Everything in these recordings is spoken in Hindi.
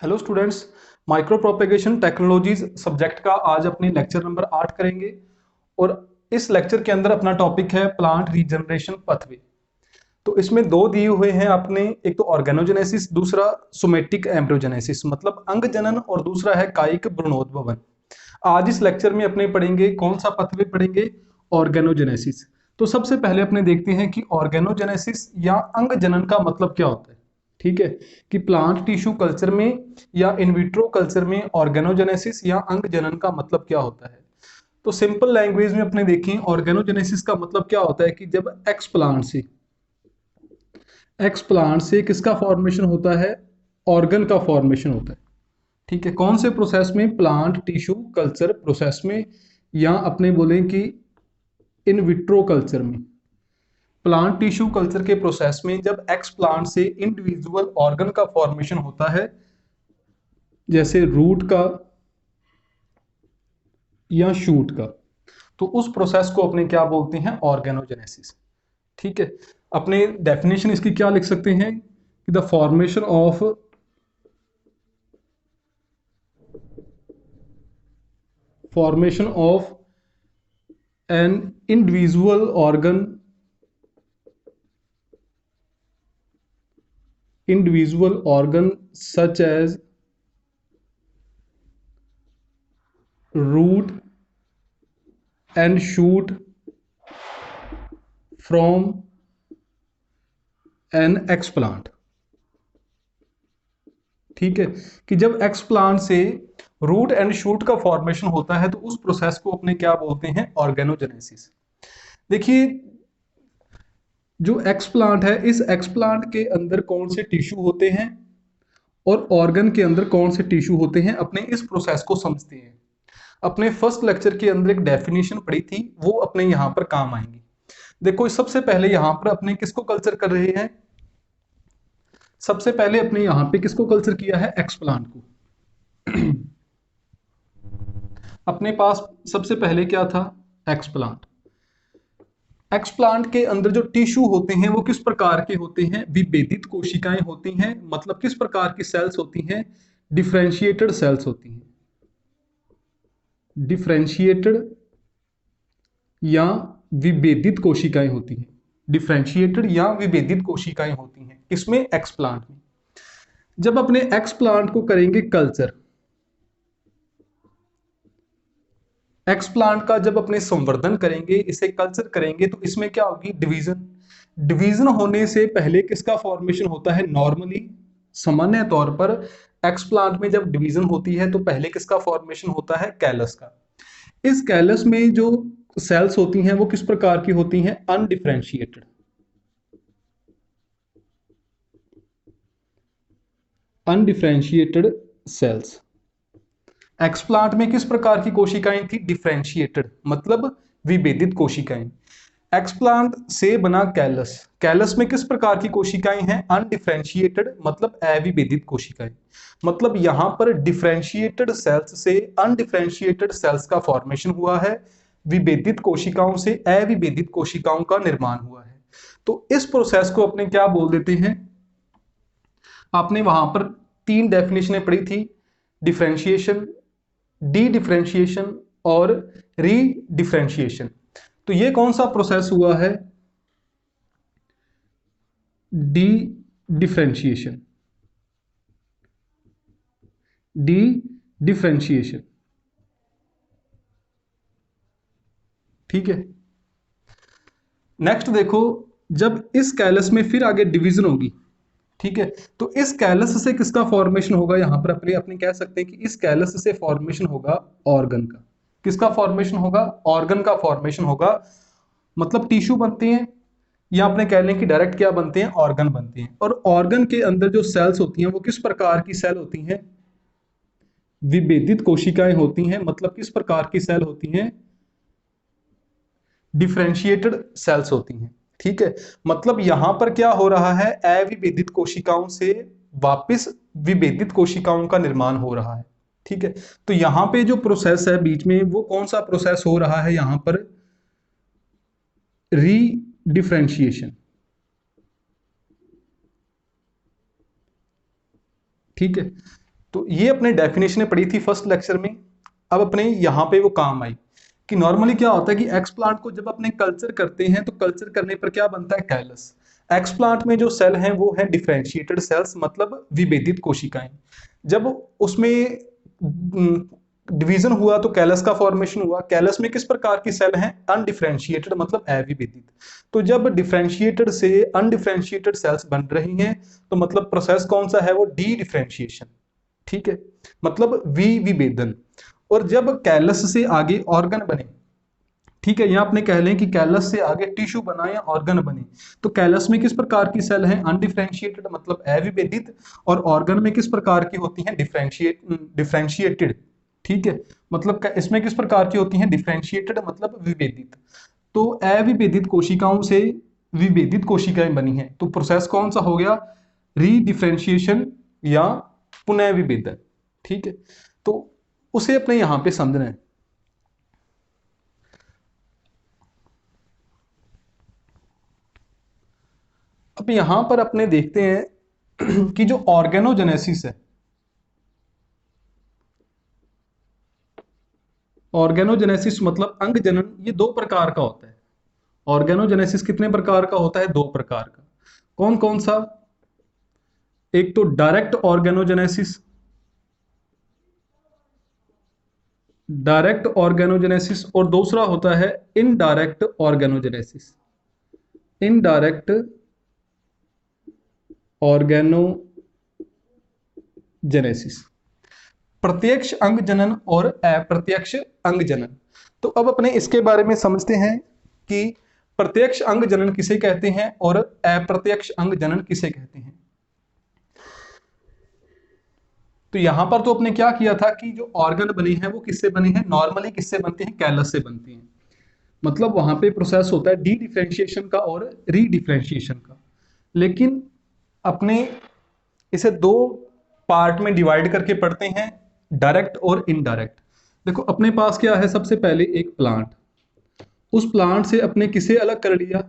Hello students. Micro propagation technologies subject का आज अपने लेक्चर नंबर 8 करेंगे और इस लेक्चर के अंदर अपना टॉपिक है प्लांट रीजनरेशन पाथवे। तो इसमें दो दिए हुए हैं आपने, एक तो ऑर्गेनोजेनेसिस, दूसरा सोमेटिक एम्ब्रियोजेनेसिस मतलब अंग जनन, और दूसरा है कायिक भ्रूणोद्भवन। आज इस लेक्चर में अपने पढ़ेंगे कौन सा पाथवे पढ़ेंगे, ऑर्गेनोजेनेसिस। तो सबसे पहले अपने देखते हैं कि ऑर्गेनोजेनेसिस या अंग जनन का मतलब क्या होता है। ठीक है, कि प्लांट टिश्यू कल्चर में या इनविट्रो कल्चर में ऑर्गेनोजेनेसिस या अंग जनन का मतलब क्या होता है। तो सिंपल लैंग्वेज में अपने देखें, ऑर्गेनोजेनेसिस का मतलब क्या होता है कि जब एक्स प्लांट से किसका फॉर्मेशन होता है, ऑर्गन का फॉर्मेशन होता है। ठीक है, कौन से प्रोसेस में, प्लांट टिश्यू कल्चर प्रोसेस में, या अपने बोलें कि इन विट्रो कल्चर में। प्लांट टिश्यू कल्चर के प्रोसेस में जब एक्स प्लांट से इंडिविजुअल ऑर्गन का फॉर्मेशन होता है, जैसे रूट का या शूट का, तो उस प्रोसेस को अपने क्या बोलते हैं, ऑर्गेनोजेनेसिस। ठीक है, अपने डेफिनेशन इसकी क्या लिख सकते हैं कि the formation of an individual organ such as root and shoot from an explant। ठीक है, कि जब एक्सप्लांट से रूट एंड शूट का फॉर्मेशन होता है तो उस प्रोसेस को अपने क्या बोलते हैं, ऑर्गेनोजेनेसिस। देखिए, जो एक्सप्लांट है, इस एक्सप्लांट के अंदर कौन से टिश्यू होते हैं और ऑर्गन के अंदर कौन से टिश्यू होते हैं, अपने इस प्रोसेस को समझते हैं। अपने फर्स्ट लेक्चर के अंदर एक डेफिनेशन पढ़ी थी, वो अपने यहां पर काम आएंगी। देखो, सबसे पहले यहां पर अपने किसको कल्चर कर रहे हैं, सबसे पहले अपने यहां पे किसको कल्चर किया है, एक्सप्लांट को। अपने पास सबसे पहले क्या था, एक्सप्लांट। एक्सप्लांट के अंदर जो टिश्यू होते हैं वो किस प्रकार के होते हैं, विभेदित कोशिकाएं होती हैं। मतलब किस प्रकार की सेल्स होती हैं, डिफरेंशिएटेड सेल्स होती हैं। डिफरेंशिएटेड या विभेदित कोशिकाएं होती हैं। डिफरेंशिएटेड या विभेदित कोशिकाएं होती हैं इसमें, एक्सप्लांट में। जब अपने एक्सप्लांट को करेंगे कल्चर, एक्सप्लांट का जब अपने संवर्धन करेंगे, इसे कल्चर करेंगे, तो इसमें क्या होगी, डिवीजन। डिवीजन होने से पहले किसका फॉर्मेशन होता है, नॉर्मली सामान्य तौर पर एक्सप्लांट में जब डिवीजन होती है तो पहले किसका फॉर्मेशन होता है, कैलस का। इस कैलस में जो सेल्स होती हैं वो किस प्रकार की होती हैं, अनडिफरेंशिएटेड। Undifferentiated sales. एक्सप्लांट में किस प्रकार की कोशिकाएं थी, डिफरेंशिएटेड मतलब विभेदित कोशिकाएं। एक्सप्लांट से बना कैलस, कैलस में किस प्रकार की कोशिकाएं हैं, अनडिफरेंशिएटेड मतलब अविभेदित कोशिकाएं। मतलब यहां पर डिफरेंशिएटेड सेल्स से अनडिफरेंशिएटेड सेल्स का फॉर्मेशन हुआ है, विभेदित कोशिकाओं से अविभेदित कोशिकाओं का निर्माण हुआ है। तो इस प्रोसेस को अपने क्या बोल देते हैं, आपने वहां पर तीन डेफिनेशनें पढ़ी थी, डिफरेंशिएशन, डी डिफरेंशिएशन और री डिफरेंशिएशन। तो ये कौन सा प्रोसेस हुआ है, डी डिफरेंशिएशन। D differentiation. ठीक है, नेक्स्ट देखो, जब इस कैलस में फिर आगे डिवीजन होगी, ठीक है, तो इस कैलस से किसका फॉर्मेशन होगा, यहां पर अपने अपने कह सकते हैं कि इस कैलस से फॉर्मेशन होगा ऑर्गन का। किसका फॉर्मेशन होगा, ऑर्गन का फॉर्मेशन होगा। मतलब टिश्यू बनते हैं, या अपने कह लें कि डायरेक्ट क्या बनते हैं, ऑर्गन बनते हैं। और ऑर्गन के अंदर जो सेल्स होती हैं वो किस प्रकार की सेल होती हैं, विभेदित कोशिकाएं होती हैं। मतलब किस प्रकार की सेल होती हैं, डिफरेंशिएटेड सेल्स होती हैं। ठीक है, मतलब यहां पर क्या हो रहा है, अविभेदित कोशिकाओं से वापस विभेदित कोशिकाओं का निर्माण हो रहा है। ठीक है, तो यहां पे जो प्रोसेस है बीच में, वो कौन सा प्रोसेस हो रहा है, यहां पर री डिफरेंशिएशन। ठीक है, तो ये अपने डेफिनेशन पढ़ी थी फर्स्ट लेक्चर में। अब अपने यहाँ पे वो काम आई कि नॉर्मली क्या होता है कि एक्स प्लांट को जब अपने कल्चर करते हैं तो कल्चर करने पर क्या बनता है, कैलस। एक्स प्लांट में जो सेल हैं वो है डिफरेंशिएटेड सेल्स, मतलब विभेदित कोशिकाएं। जब उसमें डिवीजन हुआ तो कैलस का फॉर्मेशन हुआ। कैलस में किस प्रकार की सेल हैं, अनडिफरेंशिएटेड मतलब अविभेदित। तो जब डिफरेंशिएटेड से अनडिफरेंशिएटेड सेल्स बन रही हैं तो मतलब प्रोसेस कौन सा है, वो डी डिफरेंशिएशन। ठीक है, मतलब विभेदन। और जब कैलस से आगे ऑर्गन बने, ठीक है, यहां अपने कह लें कि कैलस से आगे टिश्यू बना या ऑर्गन बने, तो कैलस में किस प्रकार की सेल है, अनडिफरेंशिएटेड मतलब अविभेदित, और ऑर्गन में किस प्रकार की होती हैं, डिफरेंशिएटेड। ठीक है, मतलब इसमें किस प्रकार की होती हैं, डिफरेंशिएटेड मतलब विभेदित। तो अविभेदित कोशिकाओं से विभेदित कोशिकाएं बनी हैं, तो प्रोसेस कौन सा हो गया, रीडिफरेंशिएशन या पुनः विभेदन। ठीक है, तो उसे अपने यहां पे समझना है। अब यहां पर अपने देखते हैं कि जो ऑर्गेनोजेनेसिस है, ऑर्गेनोजेनेसिस मतलब अंग जनन, ये दो प्रकार का होता है। ऑर्गेनोजेनेसिस कितने प्रकार का होता है, दो प्रकार का। कौन कौन सा, एक तो डायरेक्ट ऑर्गेनोजेनेसिस, डायरेक्ट ऑर्गेनोजेनेसिस, और दूसरा होता है इनडायरेक्ट ऑर्गेनोजेनेसिस। इनडायरेक्ट ऑर्गेनोजेनेसिस, प्रत्यक्ष अंग जनन और अप्रत्यक्ष अंग जनन। तो अब अपने इसके बारे में समझते हैं कि प्रत्यक्ष अंग जनन किसे कहते हैं और अप्रत्यक्ष अंग जनन किसे कहते हैं। तो यहां पर तो अपने क्या किया था कि जो ऑर्गन बने हैं वो किससे बने हैं, नॉर्मली किससे बनते हैं, कैलस से बनते हैं। मतलब वहां पे प्रोसेस होता है डी डिफरेंशिएशन का और री डिफरेंशिएशन का। लेकिन अपने इसे दो पार्ट में डिवाइड करके पढ़ते हैं, डायरेक्ट और इनडायरेक्ट। देखो अपने पास क्या है, सबसे पहले एक प्लांट, उस प्लांट से अपने किसे अलग कर लिया,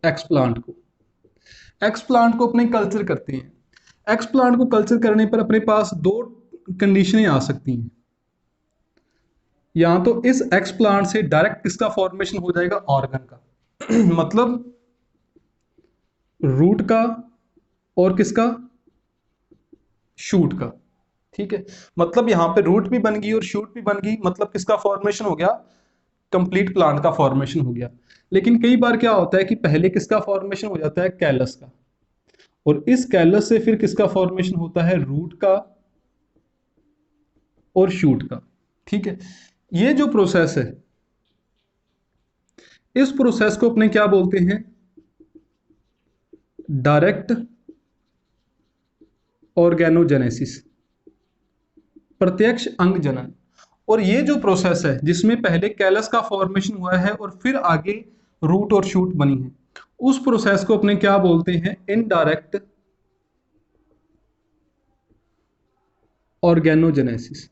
एक्स प्लांट को। एक्स प्लांट को अपने कल्चर करते हैं। एक्स प्लांट को कल्चर करने पर अपने पास दो कंडीशनें आ सकती हैं। या तो इस एक्स प्लांट से डायरेक्ट किसका फॉर्मेशन हो जाएगा, ऑर्गन का मतलब रूट का और किसका, शूट का। ठीक है, मतलब यहां पे रूट भी बन गई और शूट भी बन गई, मतलब किसका फॉर्मेशन हो गया, कंप्लीट प्लांट का फॉर्मेशन हो गया। लेकिन कई बार क्या होता है कि पहले किसका फॉर्मेशन हो जाता है, कैलस का, और इस कैलस से फिर किसका फॉर्मेशन होता है, रूट का और शूट का। ठीक है, ये जो प्रोसेस है, इस प्रोसेस को अपने क्या बोलते हैं, डायरेक्ट ऑर्गेनोजेनेसिस, प्रत्यक्ष अंग जनन। और ये जो प्रोसेस है जिसमें पहले कैलस का फॉर्मेशन हुआ है और फिर आगे रूट और शूट बनी है, उस प्रोसेस को अपने क्या बोलते हैं, इनडायरेक्ट ऑर्गेनोजेनेसिस,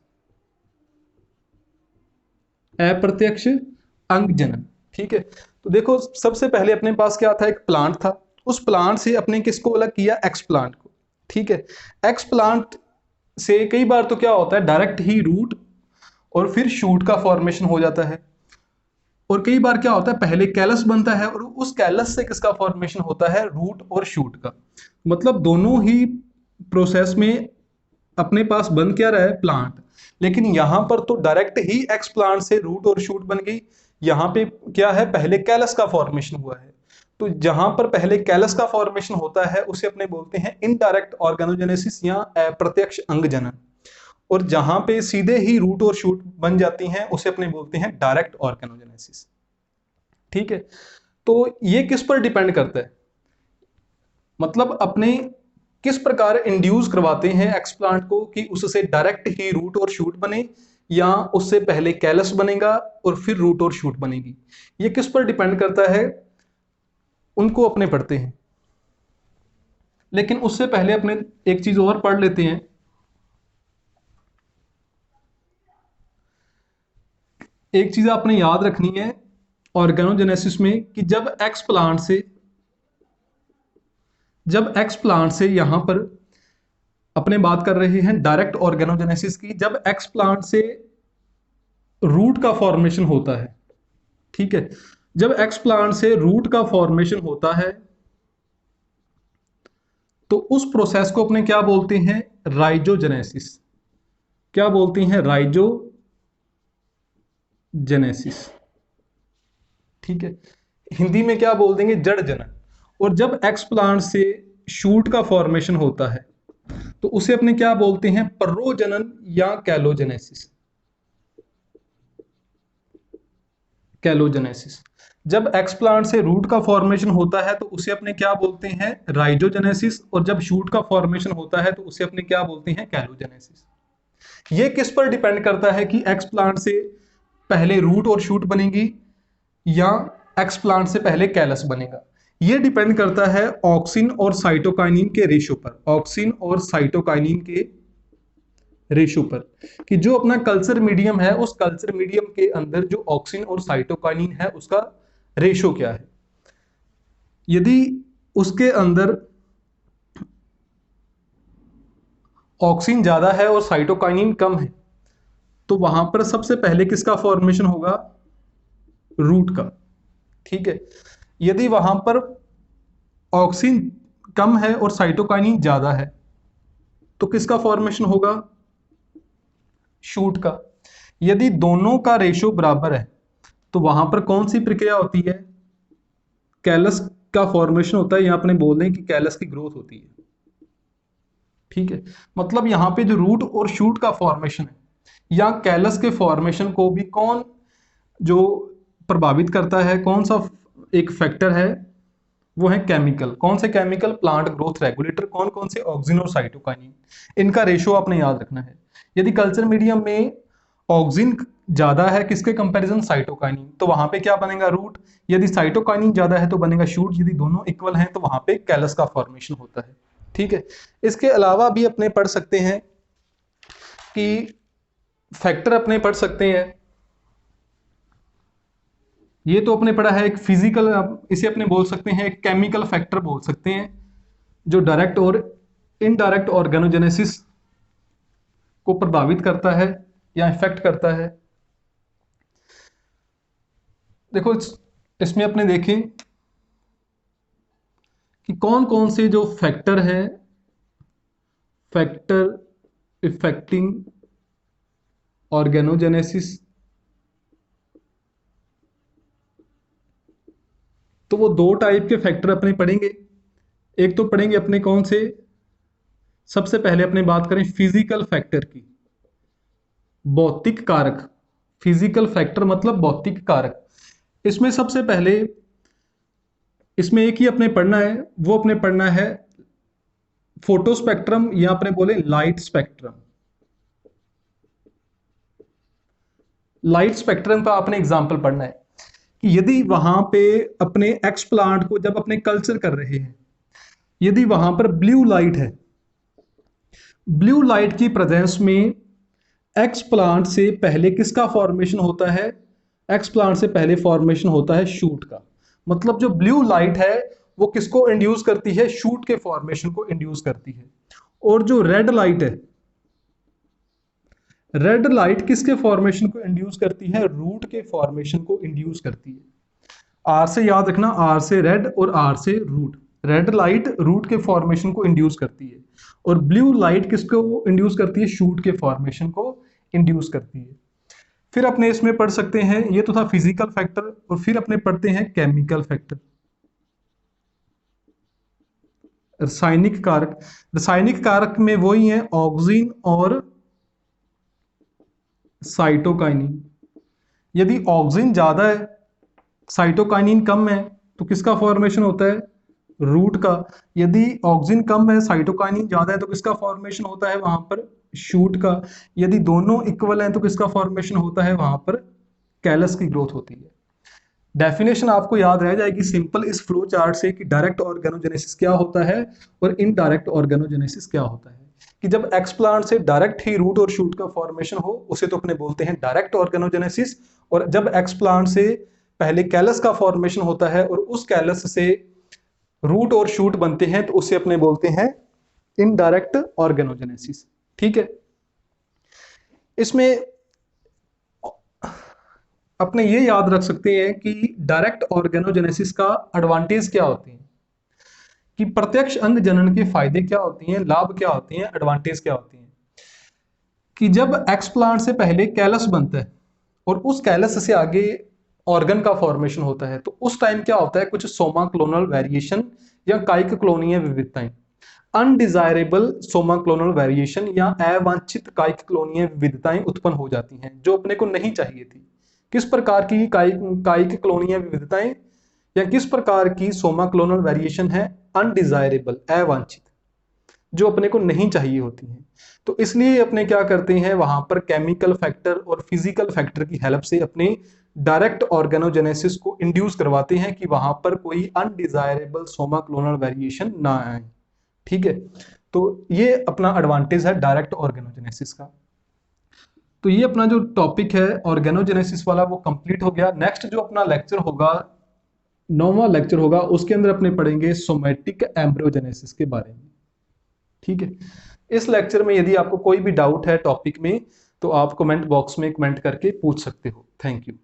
अप्रत्यक्ष अंग जनन। ठीक है, तो देखो सबसे पहले अपने पास क्या था, एक प्लांट था, उस प्लांट से अपने किसको अलग किया, एक्स प्लांट को। ठीक है, एक्स प्लांट से कई बार तो क्या होता है, डायरेक्ट ही रूट और फिर शूट का फॉर्मेशन हो जाता है, और कई बार क्या होता है, पहले कैलस बनता है और उस कैलस से किसका फॉर्मेशन होता है, रूट और शूट का। मतलब दोनों ही प्रोसेस में अपने पास बन क्या रहा है, प्लांट। लेकिन यहां पर तो डायरेक्ट ही एक्स प्लांट से रूट और शूट बन गई, यहां पे क्या है, पहले कैलस का फॉर्मेशन हुआ है। तो जहां पर पहले कैलस का फॉर्मेशन होता है उसे अपने बोलते हैं इनडायरेक्ट ऑर्गेनोजेनेसिस या अप्रत्यक्ष अंग जनन, और जहां पे सीधे ही रूट और शूट बन जाती हैं उसे अपने बोलते हैं डायरेक्ट ऑर्गेनोजेनेसिस। ठीक है, तो ये किस पर डिपेंड करता है, मतलब अपने किस प्रकार इंड्यूस करवाते हैं एक्स प्लांट को कि उससे डायरेक्ट ही रूट और शूट बने, या उससे पहले कैलस बनेगा और फिर रूट और शूट बनेगी, ये किस पर डिपेंड करता है, उनको अपने पढ़ते हैं। लेकिन उससे पहले अपने एक चीज और पढ़ लेते हैं। एक चीज आपने याद रखनी है ऑर्गेनोजेनेसिस में कि जब एक्स प्लांट से यहां पर अपने बात कर रहे हैं डायरेक्ट ऑर्गेनोजेनेसिस की, जब एक्स प्लांट से रूट का फॉर्मेशन होता है। ठीक है, जब एक्स प्लांट से रूट का फॉर्मेशन होता है तो उस प्रोसेस को अपने क्या बोलते हैं, राइजोजेनेसिस। क्या बोलते हैं, राइजोजेनेसिस। ठीक है, हिंदी में क्या बोल देंगे, जड़ जनन। और जब एक्स प्लांट से शूट का फॉर्मेशन होता है तो उसे अपने क्या बोलते हैं, पर्रोजनन या कैलोजेनेसिस। कैलोजेनेसिस। जब एक्स प्लांट से रूट का फॉर्मेशन होता है तो उसे अपने क्या बोलते हैं, राइजोजेनेसिस। और जब शूट का फॉर्मेशन होता है तो उसे अपने क्या बोलते हैं, कैलोजेनेसिस। ये किस पर डिपेंड करता है कि एक्स प्लांट से पहले रूट और शूट बनेगी या एक्स प्लांट से पहले कैलस बनेगा। ये डिपेंड करता है ऑक्सिन और साइटोकाइनिन के रेशो पर, ऑक्सिन और साइटोकाइनिन के रेशो पर, कि जो अपना कल्चर मीडियम है उस कल्चर मीडियम के अंदर जो ऑक्सिन और साइटोकाइनिन है उसका रेशो क्या है। यदि उसके अंदर ऑक्सिन ज्यादा है और साइटोकाइनिन कम है तो वहां पर सबसे पहले किसका फॉर्मेशन होगा, रूट का। ठीक है, यदि वहां पर ऑक्सिन कम है और साइटोकाइनिन ज्यादा है तो किसका फॉर्मेशन होगा, शूट का। यदि दोनों का रेशो बराबर है तो वहां पर कौन सी प्रक्रिया होती है, कैलस का फॉर्मेशन होता है, या आपने बोल दें कि कैलस की ग्रोथ होती है। ठीक है, मतलब यहां पे जो रूट और शूट का फॉर्मेशन है या कैलस के फॉर्मेशन को भी कौन जो प्रभावित करता है, कौन सा एक फैक्टर है, वो है केमिकल। कौन से केमिकल, प्लांट ग्रोथ रेगुलेटर। कौन कौन से, ऑक्सिन और साइटोकाइनिन। इनका रेशो आपने याद रखना है। यदि कल्चर मीडियम में ऑक्सिन ज्यादा है किसके कंपैरिजन, साइटोकाइनिन, तो वहां पे क्या बनेगा, रूट। यदि साइटोकाइनिन ज्यादा है तो बनेगा शूट। यदि दोनों इक्वल हैं तो वहां पे कैलस का फॉर्मेशन होता है। ठीक है, इसके अलावा भी अपने पढ़ सकते हैं कि फैक्टर अपने पढ़ सकते हैं। ये तो अपने पढ़ा है एक फिजिकल, इसे अपने बोल सकते हैं एक केमिकल फैक्टर बोल सकते हैं, जो डायरेक्ट और इनडायरेक्ट ऑर्गेनोजेनेसिस को प्रभावित करता है या इफेक्ट करता है। देखो इसमें अपने देखें कि कौन कौन से जो फैक्टर है, फैक्टर इफेक्टिंग ऑर्गेनोजेनेसिस, तो वो दो टाइप के फैक्टर अपने पढ़ेंगे। एक तो पढ़ेंगे अपने कौन से, सबसे पहले अपने बात करें फिजिकल फैक्टर की, भौतिक कारक। फिजिकल फैक्टर मतलब भौतिक कारक। इसमें सबसे पहले इसमें एक ही अपने पढ़ना है, वो अपने पढ़ना है फोटोस्पेक्ट्रम या अपने बोले लाइट स्पेक्ट्रम। लाइट स्पेक्ट्रम का आपने एग्जांपल पढ़ना है कि यदि वहां पे अपने एक्स प्लांट को जब अपने कल्चर कर रहे हैं, यदि वहां पर ब्लू लाइट है, ब्लू लाइट की प्रेजेंस में एक्स प्लांट से पहले किसका फॉर्मेशन होता है, एक्स प्लांट से पहले फॉर्मेशन होता है शूट का। मतलब जो ब्लू लाइट है वो किसको इंड्यूस करती है, शूट के फॉर्मेशन को इंड्यूस करती है। और जो रेड लाइट है, रेड लाइट किसके फॉर्मेशन को इंड्यूस करती है, रूट के फॉर्मेशन को इंड्यूस करती है। आर से याद रखना, आर से रेड और आर से रूट। रेड लाइट रूट के फॉर्मेशन को इंड्यूस करती है और ब्लू लाइट किसको इंड्यूस करती है, शूट के फॉर्मेशन को इंड्यूस करती है। फिर अपने इसमें पढ़ सकते हैं, ये तो था फिजिकल फैक्टर, और फिर अपने पढ़ते हैं केमिकल फैक्टर, रासायनिक कारक। रासायनिक कारक में वही है ऑक्सिन और साइटोकाइनिन। यदि ऑक्सिन ज्यादा है, साइटोकाइनिन कम है, तो किसका फॉर्मेशन होता है, रूट का। यदि ऑक्सिन कम है, साइटोकाइनिन ज्यादा है, तो किसका फॉर्मेशन होता है वहां पर, शूट का। यदि दोनों इक्वल हैं तो किसका फॉर्मेशन होता है वहां पर, कैलस की ग्रोथ होती है। डेफिनेशन आपको याद रह जाएगी सिंपल इस फ्लो चार्ट से कि डायरेक्ट ऑर्गेनोजेनेसिस क्या होता है और इनडायरेक्ट ऑर्गेनोजेनेसिस क्या होता है। कि जब एक्स प्लांट से डायरेक्ट ही रूट और शूट का फॉर्मेशन हो उसे तो अपने बोलते हैं डायरेक्ट ऑर्गेनोजेनेसिस, और जब एक्स प्लांट से पहले कैलस का फॉर्मेशन होता है और उस कैलस से रूट और शूट बनते हैं तो उसे अपने बोलते हैं इनडायरेक्ट ऑर्गेनोजेनेसिस। ठीक है, इसमें अपने ये याद रख सकते हैं कि डायरेक्ट ऑर्गेनोजेनेसिस का एडवांटेज क्या होते हैं, कि प्रत्यक्ष अंग जनन के फायदे क्या होती हैं, लाभ क्या होते हैं, एडवांटेज क्या होती हैं। कि जब एक्सप्लांट से पहले कैलस बनता है और उस कैलस से आगे ऑर्गन का फॉर्मेशन होता है, तो उस टाइम क्या होता है, कुछ सोमा क्लोनल वेरिएशन या कायिक क्लोनीय विविधताएं, अनडिजायरेबल सोमा क्लोनल वेरिएशन या अवांछित कायिक क्लोनीय विविधताएं उत्पन्न हो जाती हैं जो अपने को नहीं चाहिए थी। किस प्रकार की कायिक क्लोनीय विविधताएं या किस प्रकार की सोमा क्लोनल वेरिएशन है, अनडिजायरेबल अवांछित, जो अपने को नहीं चाहिए होती हैं। तो इसलिए अपने क्या करते हैं, वहां पर केमिकल फैक्टर और फिजिकल फैक्टर की हेल्प से अपने डायरेक्ट ऑर्गेनोजेनेसिस को इंड्यूस करवाते हैं कि वहां पर कोई अनडिजायरेबल सोमा क्लोनल वेरिएशन ना आए। ठीक है, तो ये अपना एडवांटेज है डायरेक्ट ऑर्गेनोजेनेसिस का। तो ये अपना जो टॉपिक है ऑर्गेनोजेनेसिस वाला वो कंप्लीट हो गया। नेक्स्ट जो अपना लेक्चर होगा, 9वां लेक्चर होगा, उसके अंदर अपने पढ़ेंगे सोमैटिक एम्ब्रियोजेनेसिस के बारे में। ठीक है, इस लेक्चर में यदि आपको कोई भी डाउट है टॉपिक में तो आप कमेंट बॉक्स में कमेंट करके पूछ सकते हो। Thank you.